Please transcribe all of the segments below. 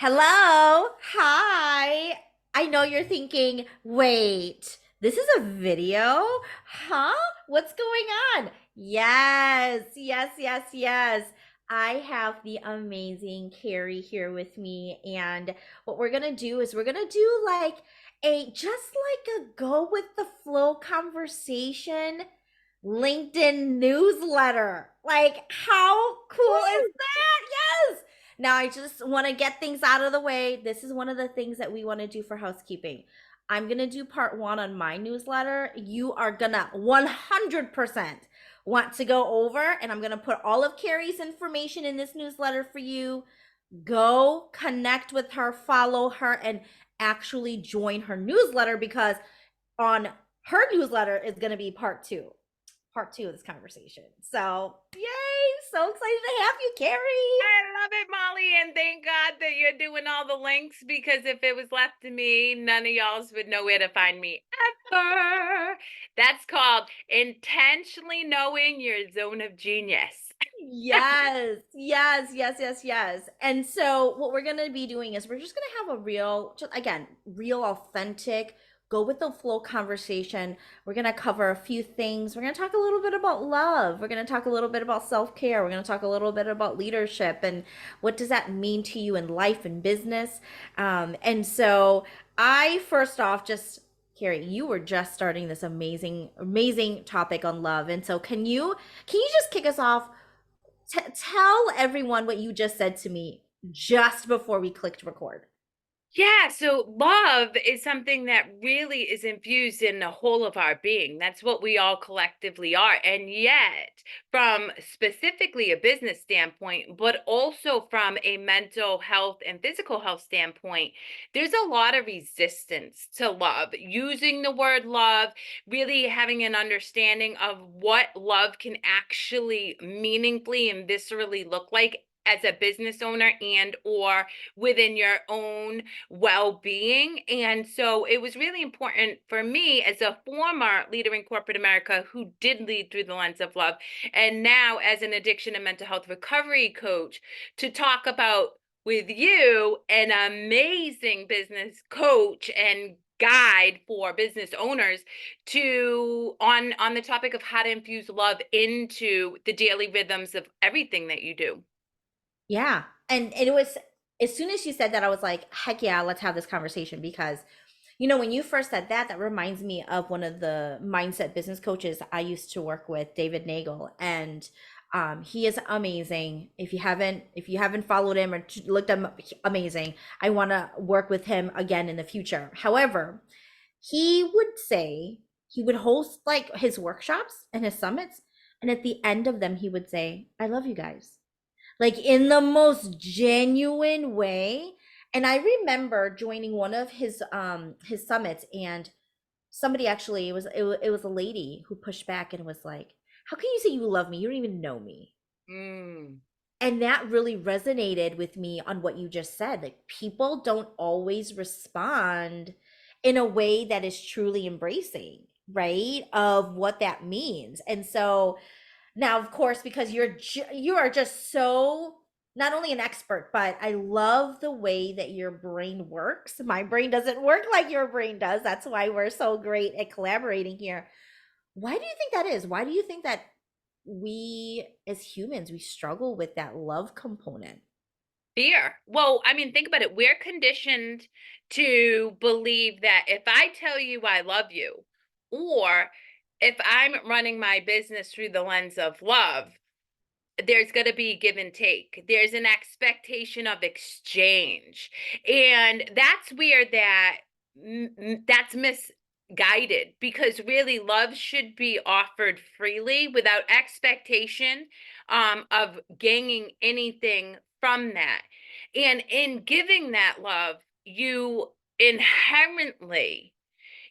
Hello. Hi. I know you're thinking, wait, this is a video? Huh? What's going on? Yes, yes, yes, yes. I have the amazing Kerri here with me. And what we're going to do is we're going to do like a go with the flow conversation LinkedIn newsletter. Like, how cool is that? Yes. Now, I just want to get things out of the way. This is one of the things that we want to do for housekeeping. I'm going to do part one on my newsletter. You are going to 100% want to go over, and I'm going to put all of Kerri's information in this newsletter for you. Go connect with her, follow her, and actually join her newsletter because on her newsletter is going to be part two of this conversation. So, yay! So excited to have you, Kerri. I love it, Molly, and thank God that you're doing all the links because if it was left to me, none of y'all's would know where to find me ever. That's called intentionally knowing your zone of genius. Yes, yes, yes, yes, yes. And so, what we're going to be doing is we're just going to have a real, just again, real, authentic, go with the flow conversation. We're going to cover a few things. We're going to talk a little bit about love. We're going to talk a little bit about self care. We're going to talk a little bit about leadership and what does that mean to you in life and business. And so, I first off just Kerri, you were just starting this amazing, amazing topic on love. And so can you just kick us off? Tell everyone what you just said to me just before we clicked record. Yeah, so love is something that really is infused in the whole of our being. That's what we all collectively are. And yet, from specifically a business standpoint, but also from a mental health and physical health standpoint, there's a lot of resistance to love. Using the word love, really having an understanding of what love can actually meaningfully and viscerally look like as a business owner and or within your own well-being. And so it was really important for me as a former leader in corporate America who did lead through the lens of love, and now as an addiction and mental health recovery coach, to talk about with you, an amazing business coach and guide for business owners, to on the topic of how to infuse love into the daily rhythms of everything that you do. Yeah. And it was as soon as you said that, I was like, heck yeah, let's have this conversation because when you first said that, that reminds me of one of the mindset business coaches I used to work with, David Nagel, and he is amazing. If you haven't followed him or looked him up, amazing. I want to work with him again in the future. However, he would say he would host like his workshops and his summits, and at the end of them, he would say, "I love you guys." Like in the most genuine way. And I remember joining one of his summits, and somebody actually it was a lady who pushed back and was like, "How can you say you love me? You don't even know me." Mm. And that really resonated with me on what you just said. Like people don't always respond in a way that is truly embracing, right? Of what that means. And so now, of course, because you are just so not only an expert, but I love the way that your brain works. My brain doesn't work like your brain does. That's why we're so great at collaborating here. Why do you think that is? Why do you think that we as humans we struggle with that love component? Fear. Well, I mean, think about it. We're conditioned to believe that if I tell you I love you, or if I'm running my business through the lens of love, there's going to be give and take. There's an expectation of exchange. And that's where that's misguided, because really love should be offered freely without expectation of gaining anything from that. And in giving that love, you inherently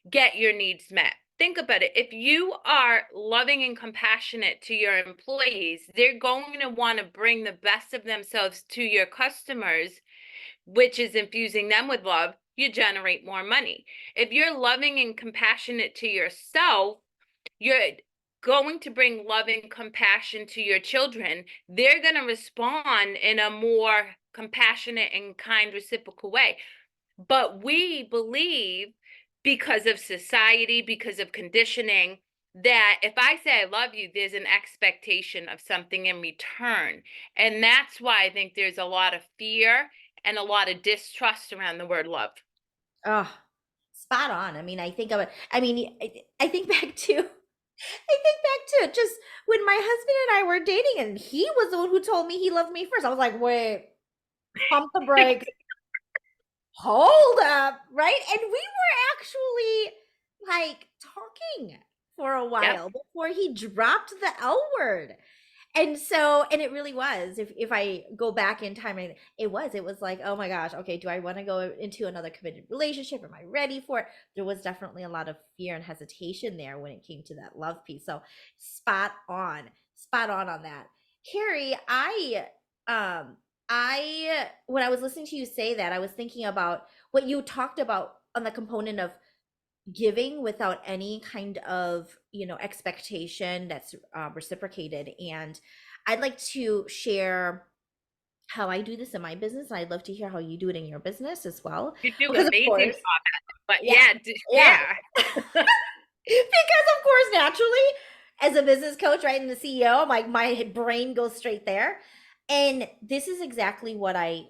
get your needs met. Think about it. If you are loving and compassionate to your employees, they're going to want to bring the best of themselves to your customers, which is infusing them with love. You generate more money. If you're loving and compassionate to yourself, you're going to bring love and compassion to your children. They're going to respond in a more compassionate and kind reciprocal way. But we believe, because of society, because of conditioning, that if I say I love you, there's an expectation of something in return. And that's why I think there's a lot of fear and a lot of distrust around the word love. Oh, spot on. I mean, I think of it. I mean, I think back to, I think back to just when my husband and I were dating, and he was the one who told me he loved me first. I was like, wait, pump the brakes, hold up, right? And we were actually like talking for a Yep. while before he dropped the L word. And so, and it really was, if I go back in time, and it was like, oh my gosh, okay, do I want to go into another committed relationship? Am I ready for it? There was definitely a lot of fear and hesitation there when it came to that love piece. So spot on that. Kerri, um when I was listening to you say that, I was thinking about what you talked about on the component of giving without any kind of, expectation that's reciprocated. And I'd like to share how I do this in my business, and I'd love to hear how you do it in your business as well, You do because of amazing course, job at it. But yeah, yeah, yeah. share. Because of course, naturally, as a business coach, right, and the CEO, my brain goes straight there. And this is exactly what I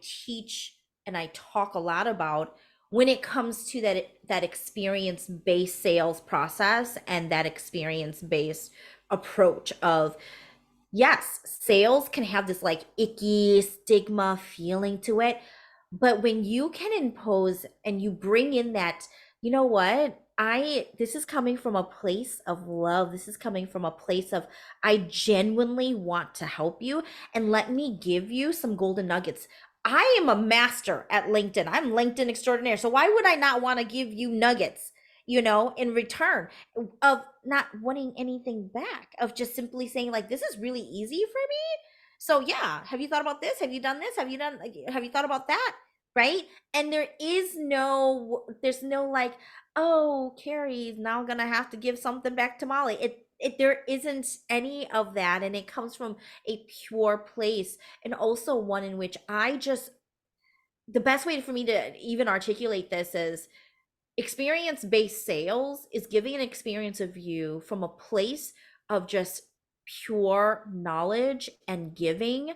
teach and I talk a lot about when it comes to that experience based sales process and that experience based approach of, yes, sales can have this like icky stigma feeling to it. But when you can impose and you bring in that, you know what? This is coming from a place of love. This is coming from a place of, I genuinely want to help you, and let me give you some golden nuggets. I am a master at LinkedIn. I'm LinkedIn extraordinaire. So why would I not want to give you nuggets, in return? Of not wanting anything back, of just simply saying like, this is really easy for me. So yeah, have you thought about this? Have you done this? Have you thought about that? Right? And there's no like, oh, Kerri's now gonna have to give something back to Mollie. There isn't any of that, and it comes from a pure place, and also one in which the best way for me to even articulate this is, experience based sales is giving an experience of you from a place of just pure knowledge and giving,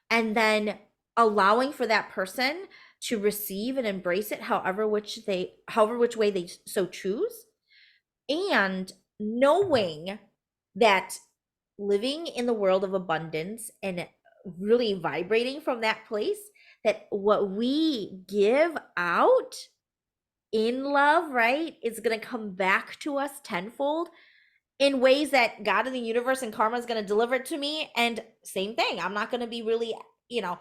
and then allowing for that person to receive and embrace it however which way they so choose, and knowing that living in the world of abundance and really vibrating from that place, that what we give out in love, right, is going to come back to us tenfold in ways that God and the universe and karma is going to deliver it to me. And same thing, I'm not going to be really, oh,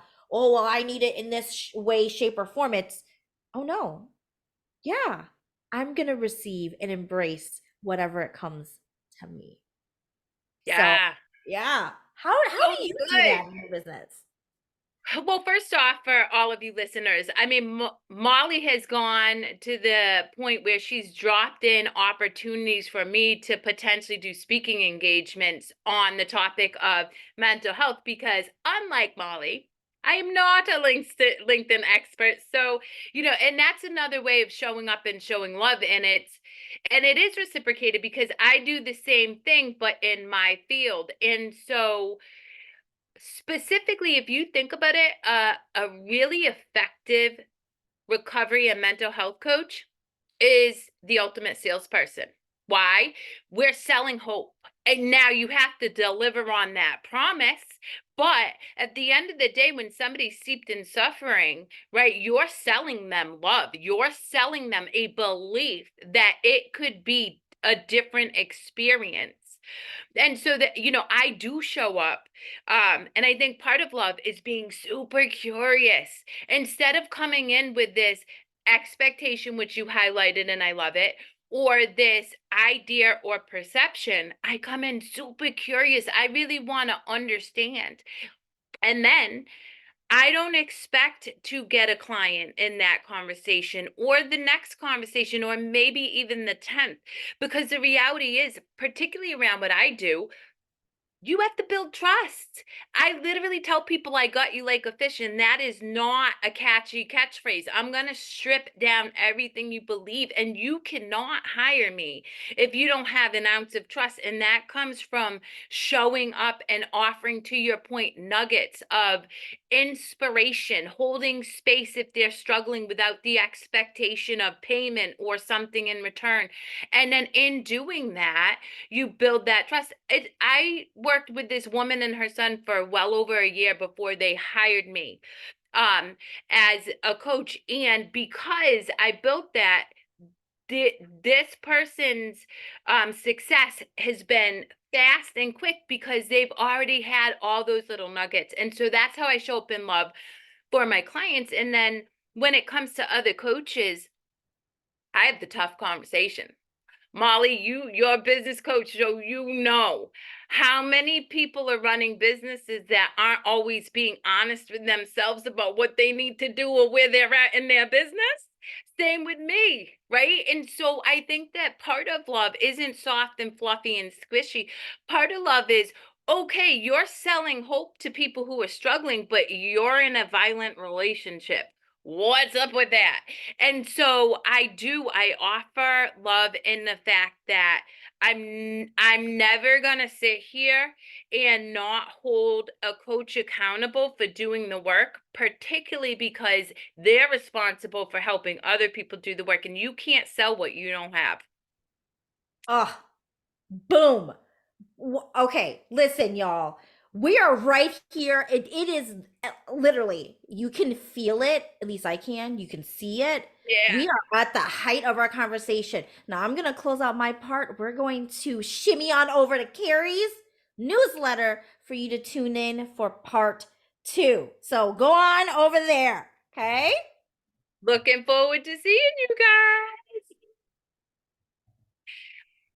well, I need it in this way, shape, or form. It's, oh no, yeah, I'm going to receive and embrace whatever it comes to me. So, Yeah. yeah. How So do you do good. that in your business? Well, first off, for all of you listeners, I mean, Molly has gone to the point where she's dropped in opportunities for me to potentially do speaking engagements on the topic of mental health, because unlike Molly, I am not a LinkedIn expert. So, and that's another way of showing up and showing love. And it is reciprocated because I do the same thing, but in my field. And so, specifically, if you think about it, a really effective recovery and mental health coach is the ultimate salesperson. Why? We're selling hope. And now you have to deliver on that promise. But at the end of the day, when somebody's steeped in suffering, right, you're selling them love. You're selling them a belief that it could be a different experience. And so that, I do show up. And I think part of love is being super curious instead of coming in with this expectation, which you highlighted, and I love it, or this idea or perception. I come in super curious. I really want to understand. And then I don't expect to get a client in that conversation or the next conversation or maybe even the 10th, because the reality is, particularly around what I do, You have to build trust. I literally tell people I got you like a fish, and that is not a catchy catchphrase. I'm going to strip down everything you believe, and you cannot hire me if you don't have an ounce of trust. And that comes from showing up and offering, to your point, nuggets of inspiration, holding space if they're struggling without the expectation of payment or something in return. And then in doing that, you build that trust. I worked with this woman and her son for well over a year before they hired me um as a coach, and because I built that, this person's success has been fast and quick because they've already had all those little nuggets. And so that's how I show up in love for my clients. And then when it comes to other coaches, I have the tough conversation. Mollie, you're a business coach, so you know how many people are running businesses that aren't always being honest with themselves about what they need to do or where they're at in their business. Same with me, right? And so I think that part of love isn't soft and fluffy and squishy. Part of love is, okay, you're selling hope to people who are struggling, but you're in a violent relationship. What's up with that? And so I offer love in the fact that I'm never going to sit here and not hold a coach accountable for doing the work, particularly because they're responsible for helping other people do the work, and you can't sell what you don't have. Oh, boom. Okay, listen, y'all. We are right here. It is literally, you can feel it. At least I can. You can see it. Yeah. We are at the height of our conversation. Now, I'm going to close out my part. We're going to shimmy on over to Kerri's newsletter for you to tune in for part two. So go on over there. Okay. Looking forward to seeing you guys.